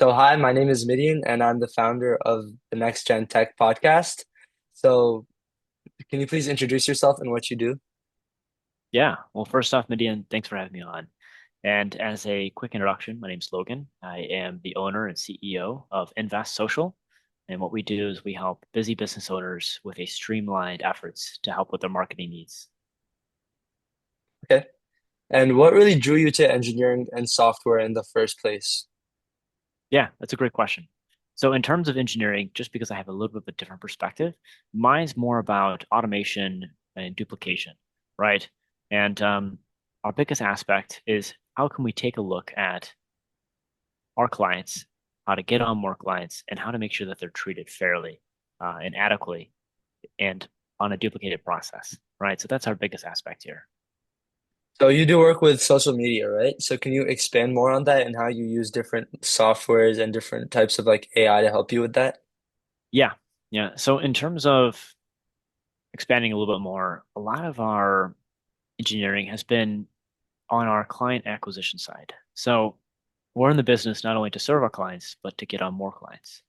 So, hi, my name is Midian, and I'm the founder of the Next Gen Tech podcast. So, can you please introduce yourself and what you do? Yeah. Well, first off, Midian, thanks for having me on. And as a quick introduction, my name's Logan. I am the owner and CEO of Invest Social. And what we do is we help busy business owners with a streamlined efforts to help with their marketing needs. Okay. And what really drew you to engineering and software in the first place? Yeah, that's a great question. So in terms of engineering, just because I have a little bit of a different perspective, mine's more about automation and duplication, right? And our biggest aspect is how can we take a look at our clients, how to get on more clients, and how to make sure that they're treated fairly and adequately and on a duplicated process, right? So that's our biggest aspect here. So, you do work with social media, right? So, can you expand more on that and how you use different softwares and different types of like AI to help you with that? Yeah. Yeah. So in terms of expanding a little bit more, a lot of our engineering has been on our client acquisition side. So we're in the business not only to serve our clients, but to get on more clients.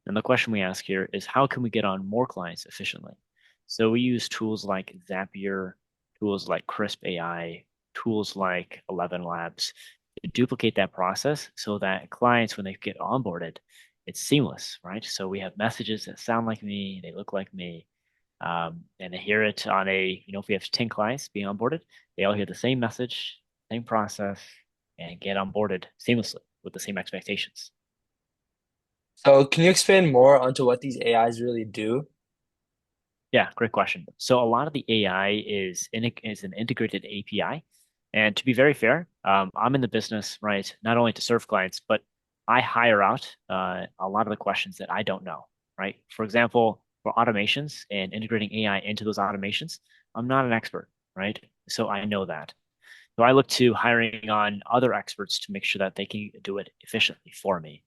And the question we ask here is how can we get on more clients efficiently? So we use tools like Zapier, tools like Crisp AI, tools like 11 Labs to duplicate that process so that clients, when they get onboarded, it's seamless, right? So we have messages that sound like me, they look like me, and they hear it on if we have 10 clients being onboarded, they all hear the same message, same process, and get onboarded seamlessly with the same expectations. So, can you expand more onto what these AIs really do? Yeah, great question. So a lot of the AI is an integrated API, and to be very fair, I'm in the business, right, not only to serve clients, but I hire out a lot of the questions that I don't know, right? For example, for automations and integrating AI into those automations, I'm not an expert, right? So I know that. So I look to hiring on other experts to make sure that they can do it efficiently for me.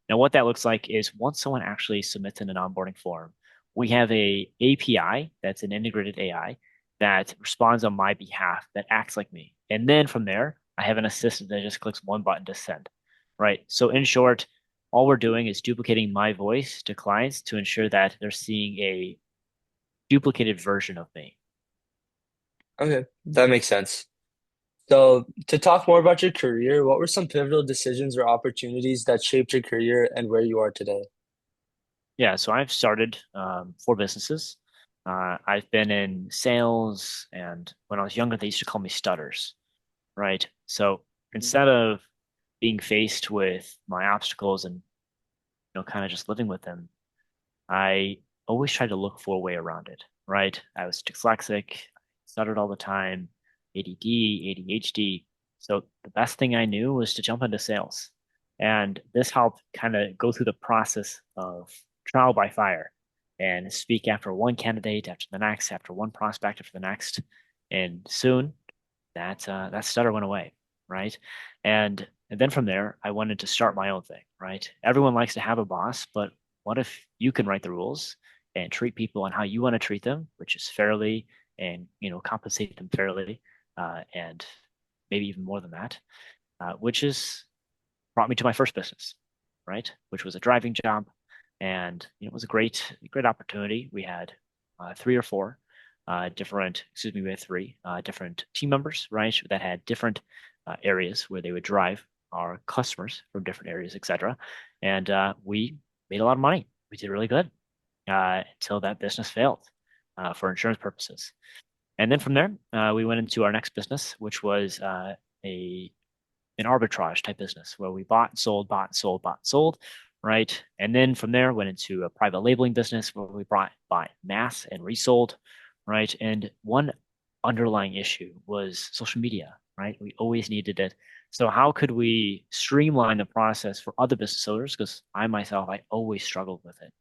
Now, what that looks like is once someone actually submits in an onboarding form, we have a API that's an integrated AI that responds on my behalf that acts like me. And then from there, I have an assistant that just clicks one button to send, right? So in short, all we're doing is duplicating my voice to clients to ensure that they're seeing a duplicated version of me. Okay, that makes sense. So, to talk more about your career, what were some pivotal decisions or opportunities that shaped your career and where you are today? Yeah, so I've started four businesses. I've been in sales, and when I was younger, they used to call me Stutters, right? So Mhm. instead of being faced with my obstacles and kind of just living with them, I always tried to look for a way around it, right? I was dyslexic, stuttered all the time, ADD, ADHD. So the best thing I knew was to jump into sales. And this helped kind of go through the process of trial by fire and speak after one candidate, after the next, after one prospect, after the next. And soon that stutter went away, right? And then from there, I wanted to start my own thing, right? Everyone likes to have a boss, but what if you can write the rules and treat people on how you want to treat them, which is fairly, and compensate them fairly, and maybe even more than that, which is brought me to my first business, right? Which was a driving job, and it was a great opportunity. We had three or four excuse me, we had three different team members, right, that had different areas where they would drive our customers from different areas, etc. And we made a lot of money. We did really good until that business failed for insurance purposes. And then from there, we went into our next business, which was a an arbitrage type business where we bought and sold, bought and sold, bought and sold, right? And then from there went into a private labeling business where we bought mass and resold, right? And one underlying issue was social media, right? We always needed it. So how could we streamline the process for other business owners? Because I myself, I always struggled with it.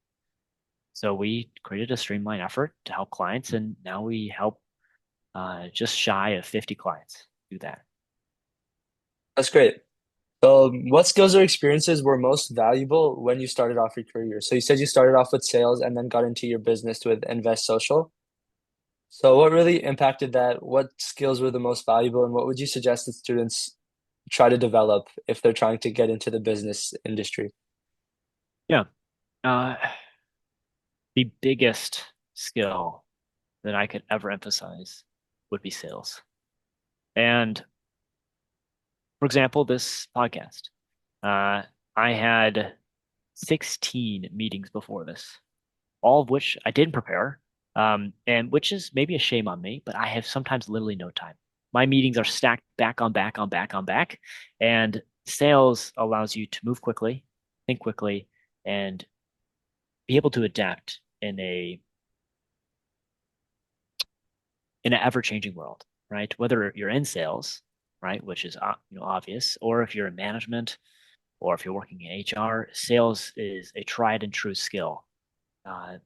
So we created a streamlined effort to help clients, and now we help just shy of 50 clients do that. That's great. So, what skills or experiences were most valuable when you started off your career? So, you said you started off with sales and then got into your business with Invest Social. So, what really impacted that? What skills were the most valuable, and what would you suggest that students try to develop if they're trying to get into the business industry? Yeah. Uh, the biggest skill that I could ever emphasize would be sales. And for example, this podcast, uh, I had 16 meetings before this, all of which I didn't prepare, and which is maybe a shame on me, but I have sometimes literally no time. My meetings are stacked back on back on back on back, and sales allows you to move quickly, think quickly, and be able to adapt in an ever-changing world, right? Whether you're in sales, right, which is obvious, or if you're in management, or if you're working in HR, sales is a tried and true skill uh,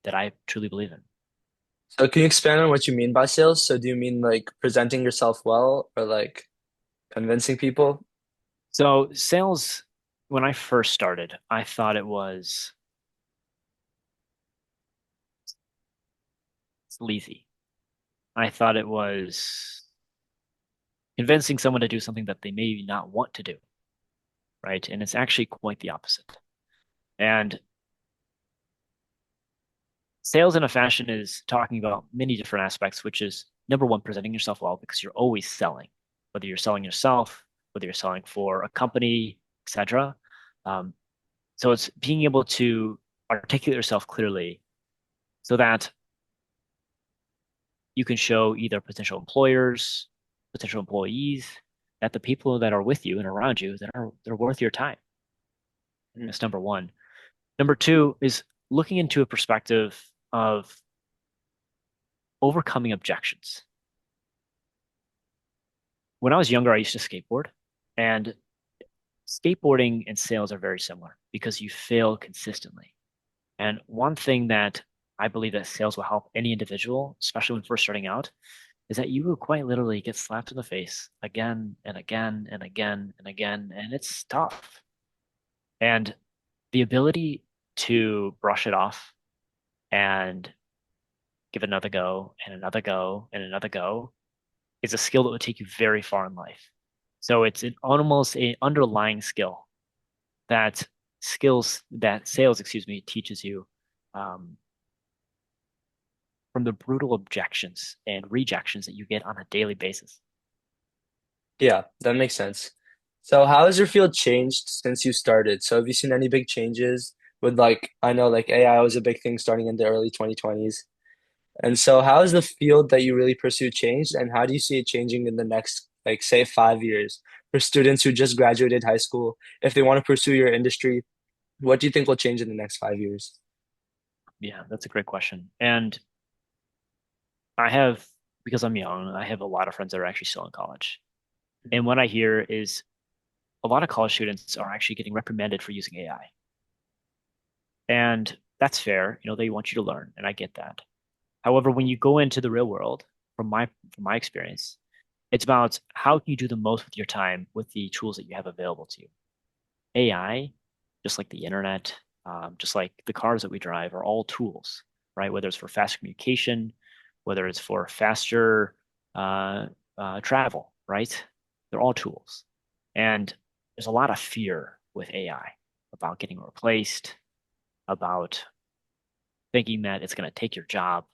that I truly believe in. So can you expand on what you mean by sales? So do you mean like presenting yourself well or like convincing people? So sales, when I first started, I thought it was sleazy. I thought it was convincing someone to do something that they may not want to do, right? And it's actually quite the opposite. And sales in a fashion is talking about many different aspects, which is number one, presenting yourself well because you're always selling, whether you're selling yourself, whether you're selling for a company, etc. Um, so it's being able to articulate yourself clearly so that you can show either potential employers, potential employees, that the people that are with you and around you that are they're worth your time. Mhm. That's number one. Number two is looking into a perspective of overcoming objections. When I was younger, I used to skateboard, and skateboarding and sales are very similar because you fail consistently. And one thing that I believe that sales will help any individual, especially when first starting out, is that you will quite literally get slapped in the face again and again and again and again, and it's tough. And the ability to brush it off and give another go and another go and another go is a skill that would take you very far in life. So it's an almost an underlying skill that sales, excuse me, teaches you um, from the brutal objections and rejections that you get on a daily basis. Yeah, that makes sense. So how has your field changed since you started? So have you seen any big changes with like I know like AI was a big thing starting in the early 2020s. And so how has the field that you really pursue changed and how do you see it changing in the next like say 5 years for students who just graduated high school? If they want to pursue your industry, what do you think will change in the next 5 years? Yeah, that's a great question. And I have, because I'm young, I have a lot of friends that are actually still in college. And what I hear is a lot of college students are actually getting reprimanded for using AI. And that's fair. They want you to learn, and I get that. However, when you go into the real world, from my experience, it's about how can you do the most with your time with the tools that you have available to you. AI, just like the internet, just like the cars that we drive, are all tools, right? Whether it's for fast communication, whether it's for faster uh, travel, right? They're all tools. And there's a lot of fear with AI about getting replaced, about thinking that it's going to take your job.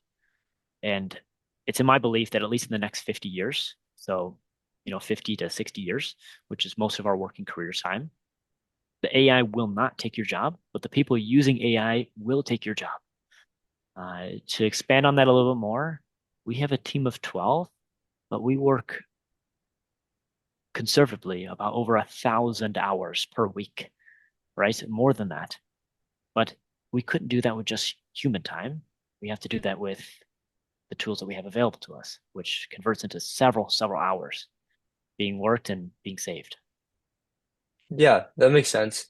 And it's in my belief that at least in the next 50 years, so 50 to 60 years, which is most of our working career time, the AI will not take your job, but the people using AI will take your job. To expand on that a little bit more, we have a team of 12, but we work conservatively about over 1,000 hours per week, right? More than that. But we couldn't do that with just human time. We have to do that with the tools that we have available to us, which converts into several hours being worked and being saved. Yeah, that makes sense.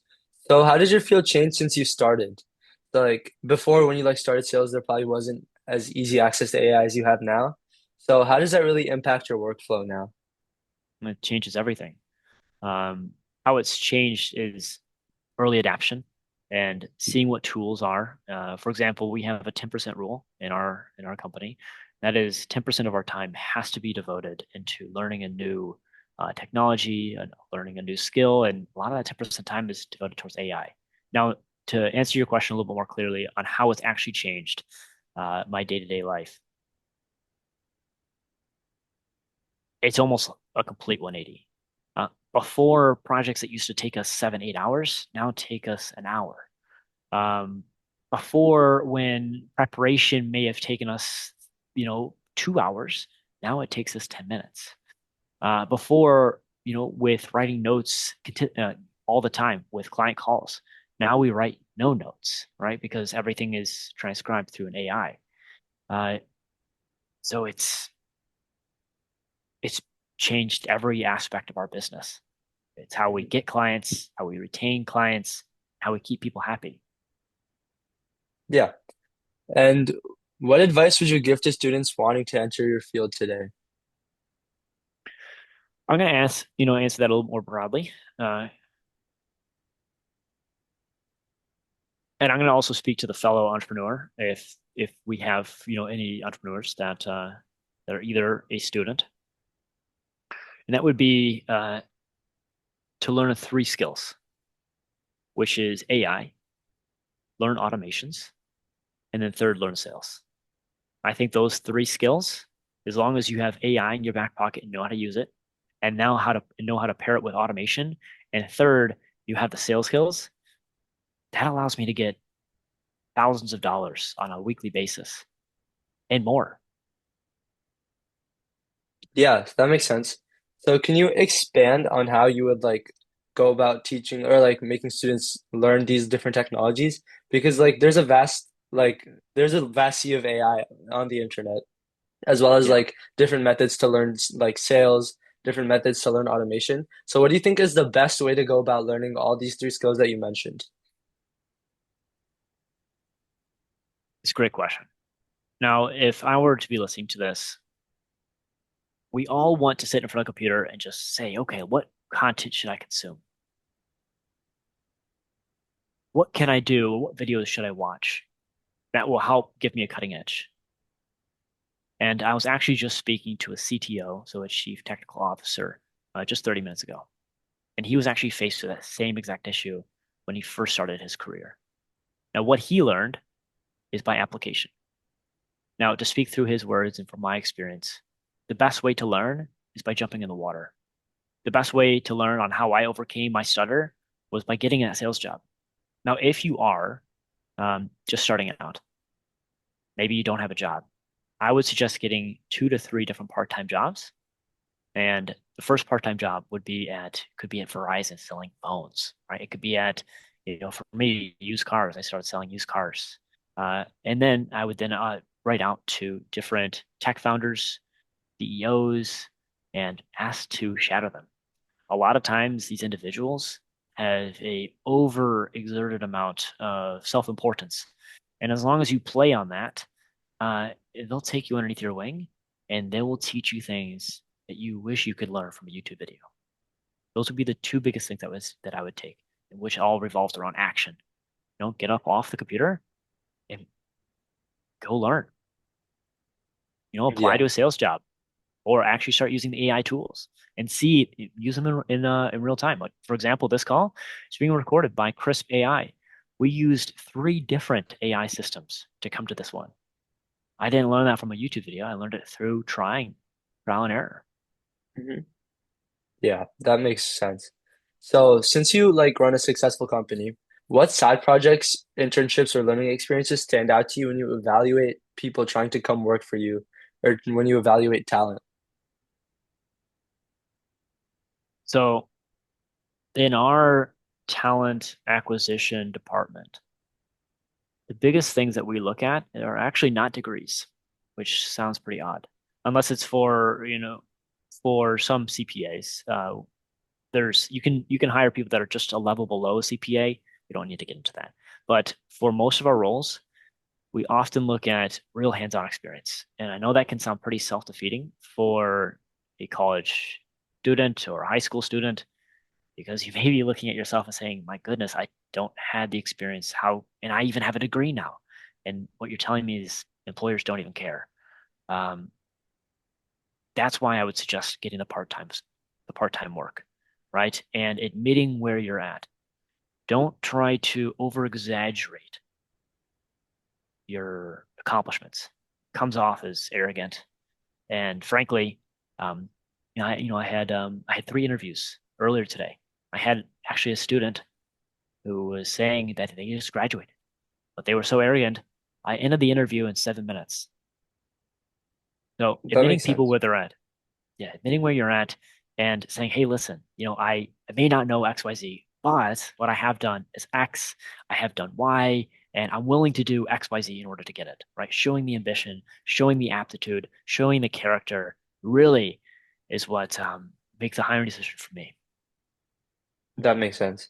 So how did your field change since you started? So like before when you like started sales, there probably wasn't as easy access to AI as you have now. So how does that really impact your workflow now? And it changes everything. Um, how it's changed is early adoption and seeing what tools are. For example, we have a 10% rule in our company. That is 10% of our time has to be devoted into learning a new technology and learning a new skill. And a lot of that 10% time is devoted towards AI. Now, to answer your question a little bit more clearly on how it's actually changed my day-to-day life, it's almost a complete 180. Before, projects that used to take us 7, 8 hours now take us an hour. Um, Before, when preparation may have taken us, 2 hours, now it takes us 10 minutes. Before, with writing notes all the time with client calls, now we write no notes, right? Because everything is transcribed through an AI. Uh, so it's changed every aspect of our business. It's how we get clients, how we retain clients, how we keep people happy. Yeah. And what advice would you give to students wanting to enter your field today? I'm going to answer that a little more broadly. Uh, and I'm going to also speak to the fellow entrepreneur if we have, any entrepreneurs that are either a student, and that would be to learn three skills, which is AI, learn automations, and then third, learn sales. I think those three skills, as long as you have AI in your back pocket and know how to use it, and know how to pair it with automation, and third, you have the sales skills, that allows me to get thousands of dollars on a weekly basis and more. Yeah, that makes sense. So can you expand on how you would like go about teaching or like making students learn these different technologies? Because like there's a vast sea of AI on the internet, as well as Yeah, like different methods to learn like sales, different methods to learn automation. So what do you think is the best way to go about learning all these three skills that you mentioned? it's a great question. Now, if I were to be listening to this, we all want to sit in front of a computer and just say, okay, what content should I consume? What can I do? What videos should I watch? That will help give me a cutting edge. And I was actually just speaking to a CTO, so a chief technical officer, just 30 minutes ago. And he was actually faced with that same exact issue when he first started his career. Now, what he learned is by application. Now, to speak through his words and from my experience, the best way to learn is by jumping in the water. The best way to learn on how I overcame my stutter was by getting a sales job. Now, if you are just starting out, maybe you don't have a job, I would suggest getting 2 to 3 different part-time jobs. And the first part-time job could be at Verizon selling phones, right? It could be at, for me, used cars. I started selling used cars. And then I would then write out to different tech founders, CEOs, and ask to shadow them. A lot of times these individuals have a overexerted amount of self-importance. And as long as you play on that, they'll take you underneath your wing and they will teach you things that you wish you could learn from a YouTube video. Those would be the two biggest things that I would take, which all revolves around action. Get up off the computer and go learn. Apply Yeah. to a sales job or actually start using the AI tools and use them in real time. Like for example, this call is being recorded by Crisp AI. We used 3 different AI systems to come to this one. I didn't learn that from a YouTube video. I learned it through trying, trial and error. Mhm. Yeah, that makes sense. So, since you like run a successful company, what side projects, internships, or learning experiences stand out to you when you evaluate people trying to come work for you, or when you evaluate talent? So in our talent acquisition department, the biggest things that we look at are actually not degrees, which sounds pretty odd, unless it's for some CPAs. There's you can hire people that are just a level below a CPA. We don't need to get into that. But for most of our roles, we often look at real hands-on experience. And I know that can sound pretty self-defeating for a college student or a high school student because you may be looking at yourself and saying, my goodness, I don't have the experience. And I even have a degree now. And what you're telling me is employers don't even care. Um, that's why I would suggest getting the part-time work, right? And admitting where you're at. Don't try to over exaggerate your accomplishments. Comes off as arrogant. And frankly, um, I had three interviews earlier today. I had actually a student who was saying that they just graduated, but they were so arrogant. I ended the interview in 7 minutes. So That admitting makes people sense. where they're at, yeah, admitting where you're at and saying, hey, listen, I may not know XYZ, but what I have done is X, I have done Y, and I'm willing to do XYZ in order to get it, right? Showing the ambition, showing the aptitude, showing the character really is what makes the hiring decision for me. That makes sense.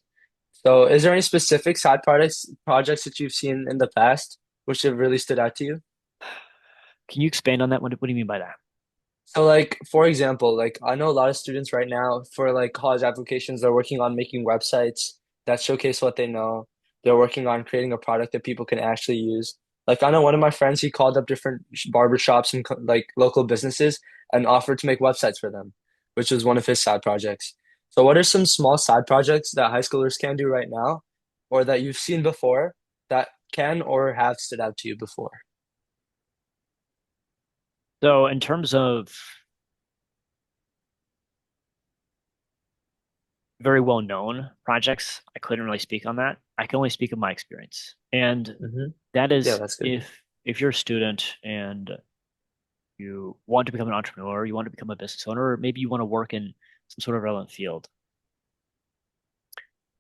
So, is there any specific side projects that you've seen in the past which have really stood out to you? Can you expand on that? What do you mean by that? So like for example, like I know a lot of students right now for like college applications, they're working on making websites that showcase what they know. They're working on creating a product that people can actually use. Like I know one of my friends, he called up different barber shops and like local businesses and offered to make websites for them, which was one of his side projects. So what are some small side projects that high schoolers can do right now or that you've seen before that can or have stood out to you before? So in terms of very well known projects, I couldn't really speak on that. I can only speak of my experience. And Hmm. that Yeah, is that's good. if you're a student and you want to become an entrepreneur, you want to become a business owner, or maybe you want to work in some sort of relevant field,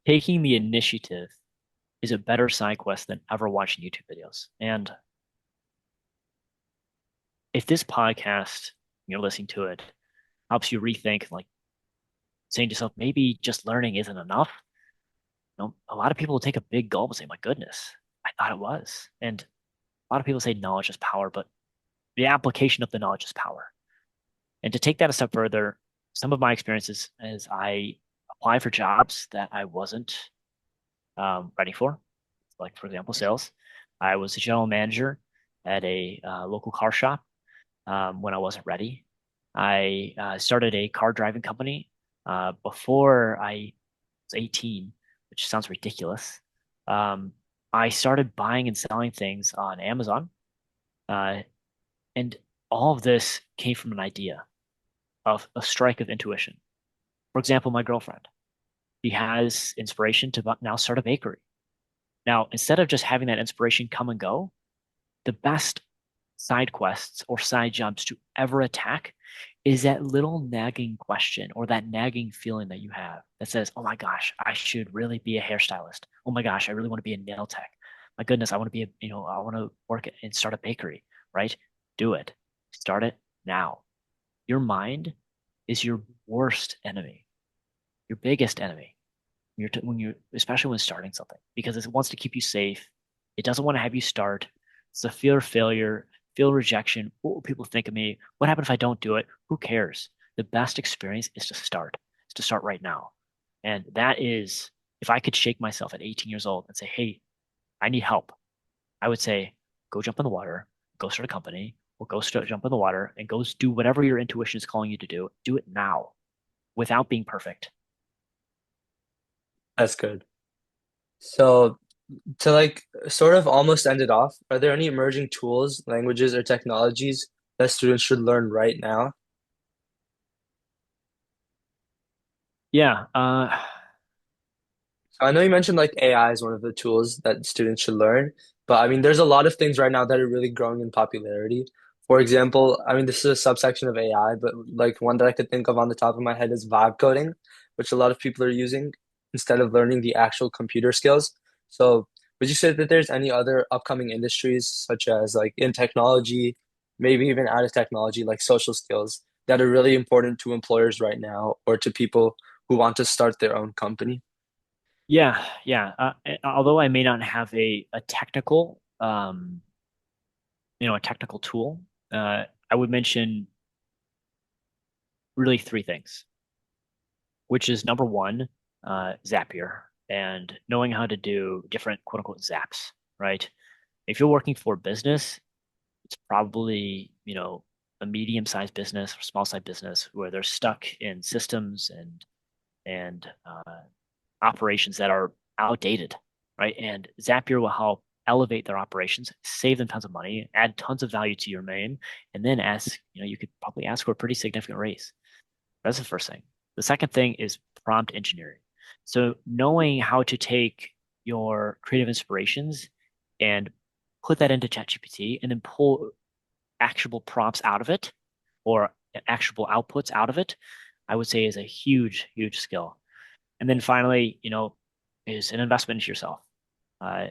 taking the initiative is a better side quest than ever watching YouTube videos. And if this podcast, you're listening to it, helps you rethink, like saying to yourself, maybe just learning isn't enough. A lot of people will take a big gulp and say, my goodness, I thought it was. And a lot of people say knowledge is power, but the application of the knowledge is power. And to take that a step further, some of my experiences is I apply for jobs that I wasn't ready for, like for example, sales. I was a general manager at a local car shop when I wasn't ready. I started a car driving company before I was 18, which sounds ridiculous. Um, I started buying and selling things on Amazon, uh, and all of this came from an idea of a strike of intuition. For example, my girlfriend, she has inspiration to now start a bakery. Now, instead of just having that inspiration come and go, the best side quests or side jobs to ever attack is that little nagging question or that nagging feeling that you have that says, oh my gosh, I should really be a hairstylist. Oh my gosh, I really want to be a nail tech. My goodness, I want to be I want to work and start a bakery, right? Do it. Start it now. Your mind is your worst enemy, your biggest enemy. When you especially when starting something because it wants to keep you safe. It doesn't want to have you start. It's a fear of failure, fear of rejection. What will people think of me? What happens if I don't do it? Who cares? The best experience is to start. Is to start right now. And that is if I could shake myself at 18 years old and say, "Hey, I need help." I would say, "Go jump in the water, go start a company, or go jump in the water and go do whatever your intuition is calling you to do. Do it now without being perfect." That's good. So to like sort of almost end it off, are there any emerging tools, languages, or technologies that students should learn right now? Yeah, So I know you mentioned like AI is one of the tools that students should learn, but I mean, there's a lot of things right now that are really growing in popularity. For example, I mean, this is a subsection of AI, but like one that I could think of on the top of my head is vibe coding, which a lot of people are using instead of learning the actual computer skills. So would you say that there's any other upcoming industries, such as like in technology, maybe even out of technology, like social skills, that are really important to employers right now or to people who want to start their own company? yeah. Although I may not have a technical, a technical tool, I would mention really three things, which is number one, Zapier and knowing how to do different quote unquote zaps, right? If you're working for a business, it's probably, a medium-sized business or small-sized business where they're stuck in systems and operations that are outdated, right? And Zapier will help elevate their operations, save them tons of money, add tons of value to your name, and then ask, you could probably ask for a pretty significant raise. That's the first thing. The second thing is prompt engineering. So knowing how to take your creative inspirations and put that into ChatGPT and then pull actionable prompts out of it or actionable outputs out of it, I would say is a huge, huge skill. And then finally, is an investment into yourself. Uh,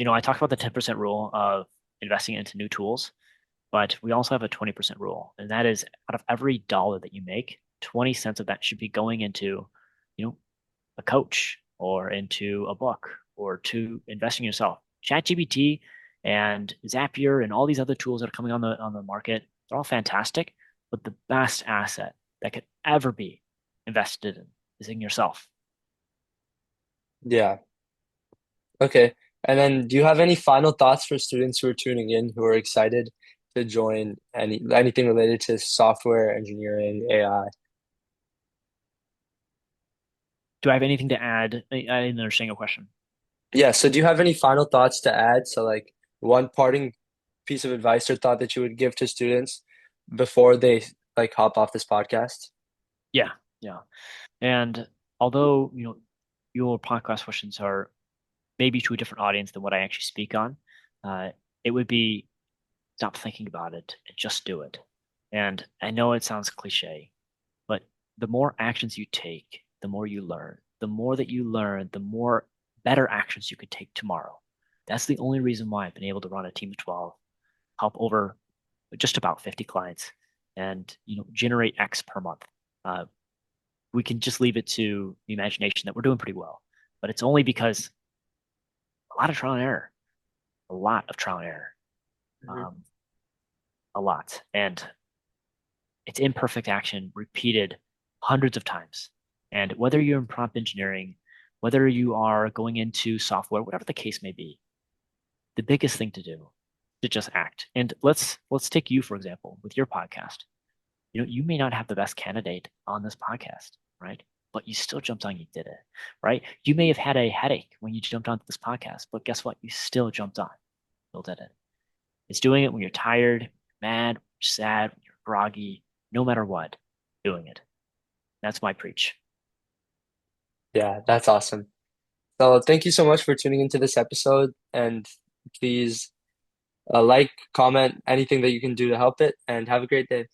I talked about the 10% rule of investing into new tools, but we also have a 20% rule, and that is out of every dollar that you make, 20 cents of that should be going into, you know, a coach or into a book or to investing in yourself. ChatGPT and Zapier and all these other tools that are coming on the market, they're all fantastic, but the best asset that could ever be invested in is in yourself. Yeah. Okay. And then do you have any final thoughts for students who are tuning in who are excited to join anything related to software engineering, AI? Do I have anything to add? I didn't understand your question. Yeah, so do you have any final thoughts to add? So like one parting piece of advice or thought that you would give to students before they like hop off this podcast? Yeah, yeah. And although, your podcast questions are maybe to a different audience than what I actually speak on, uh, it would be stop thinking about it and just do it. And I know it sounds cliche, but the more actions you take, the more you learn. The more that you learn, the more better actions you could take tomorrow. That's the only reason why I've been able to run a team of 12, help over just about 50 clients, and generate X per month. Uh, we can just leave it to the imagination that we're doing pretty well. But it's only because a lot of trial and error, a lot of trial and error, Mhm. um, a lot. And it's imperfect action repeated hundreds of times. And whether you're in prompt engineering, whether you are going into software, whatever the case may be, the biggest thing to do is to just act. And let's take you, for example, with your podcast. You may not have the best candidate on this podcast, right? But you still jumped on, you did it, right? You may have had a headache when you jumped onto this podcast, but guess what? You still jumped on, still did it. It's doing it when you're tired, mad, sad, when you're groggy, no matter what, doing it. That's my preach. Yeah, that's awesome. So thank you so much for tuning into this episode and please like, comment, anything that you can do to help it and have a great day.